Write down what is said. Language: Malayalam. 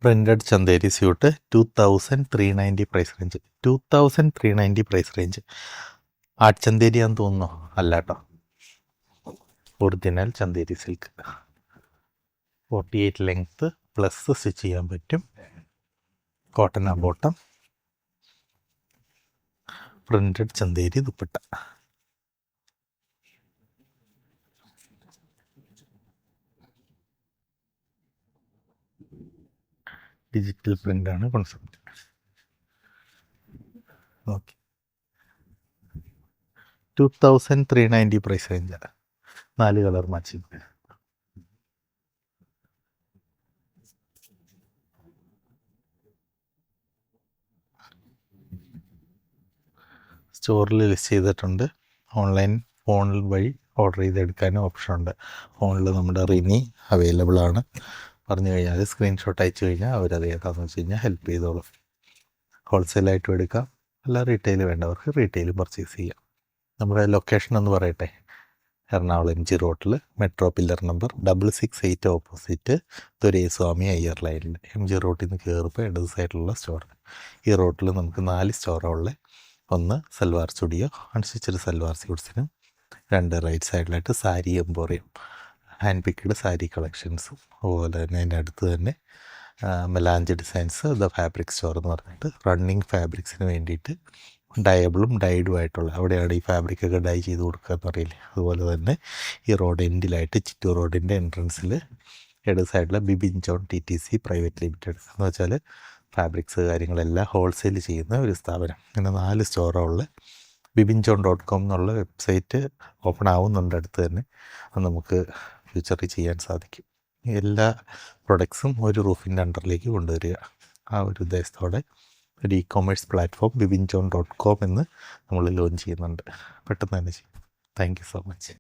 Printed Chanderi suit 2390 price range. 2390 price range. Art ചന്തേരിയാന്ന് തോന്നുന്നു. അല്ല കേട്ടോ, original Chanderi silk. 48 length plus stitch ചെയ്യാൻ പറ്റും. Cotton bottom, printed Chanderi dupatta. Digital പ്രിൻ്റാണ് കോൺസെപ്റ്റ്. ഓക്കെ, 2390 പ്രൈസ് റേഞ്ചാണ്. 4 കളർ മാച്ചിങ്. സ്റ്റോറിൽ ലിസ്റ്റ് ചെയ്തിട്ടുണ്ട്. ഓൺലൈൻ ഫോണിൽ വഴി ഓർഡർ ചെയ്തെടുക്കാനും ഓപ്ഷനുണ്ട്. ഫോണിൽ നമ്മുടെ റിനി അവൈലബിൾ ആണ്. പറഞ്ഞു കഴിഞ്ഞാൽ സ്ക്രീൻഷോട്ട് അയച്ചു കഴിഞ്ഞാൽ അവരത് ഏതാണെന്ന് വെച്ച് കഴിഞ്ഞാൽ ഹെൽപ്പ് ചെയ്തോളും. ഹോൾസെയിലായിട്ടും എടുക്കാം, അല്ല റീറ്റെയിൽ വേണ്ടവർക്ക് റീറ്റെയിൽ പർച്ചേസ് ചെയ്യാം. നമ്മുടെ ലൊക്കേഷൻ എന്ന് പറയട്ടെ, എറണാകുളം MG റോട്ടിൽ metro pillar number 668 opposite Duraiswamy Iyer ലൈനിൽ MG റോട്ടിൽ നിന്ന് കയറുമ്പോൾ ഇടത് സൈഡിലുള്ള സ്റ്റോർ. ഈ റോട്ടിൽ നമുക്ക് 4 സ്റ്റോറുള്ളത്. ഒന്ന് സൽവാർ സ്റ്റുഡിയോ, അൺസ്റ്റിച്ചഡ് സൽവാർ സ്യൂട്ട്സിനും. 2 റൈറ്റ് സൈഡിലായിട്ട് sari emporium, hand picked sari കളക്ഷൻസും. അതുപോലെ തന്നെ അതിൻ്റെ അടുത്ത് തന്നെ melange designs the fabric store എന്ന് പറഞ്ഞിട്ട് റണ്ണിങ് ഫാബ്രിക്സിന് വേണ്ടിയിട്ട് ഡയബിളും ഡൈഡുമായിട്ടുള്ള, അവിടെയാണ് ഈ ഫാബ്രിക്കൊക്കെ ഡൈ ചെയ്ത് കൊടുക്കുക എന്ന് പറയില്ലേ. അതുപോലെ തന്നെ ഈ റോഡ് എൻഡിലായിട്ട് ചിറ്റൂർ റോഡിൻ്റെ എൻട്രൻസിൽ ഇടത് സൈഡിൽ Bibin John TTC private limited എന്ന് വെച്ചാൽ ഫാബ്രിക്സ് കാര്യങ്ങളെല്ലാം ഹോൾസെയിൽ ചെയ്യുന്ന ഒരു സ്ഥാപനം. ഇങ്ങനെ 4 സ്റ്റോറുള്ള bibinjon.com എന്നുള്ള വെബ്സൈറ്റ് ഓപ്പൺ ആവുന്നുണ്ട് അടുത്ത് തന്നെ. അത് നമുക്ക് ഫ്യൂച്ചറിൽ ചെയ്യാൻ സാധിക്കും. എല്ലാ പ്രൊഡക്ട്സും ഒരു റൂഫിൻ്റെ അണ്ടറിലേക്ക് കൊണ്ടുവരിക, ആ ഒരു ഉദ്ദേശത്തോടെ ഒരു ഇ-കൊമേഴ്സ് പ്ലാറ്റ്ഫോം bibinjon.com എന്ന് നമ്മൾ ലോഞ്ച് ചെയ്യുന്നുണ്ട്. പെട്ടെന്ന് തന്നെ ചെയ്യും. Thank you so much.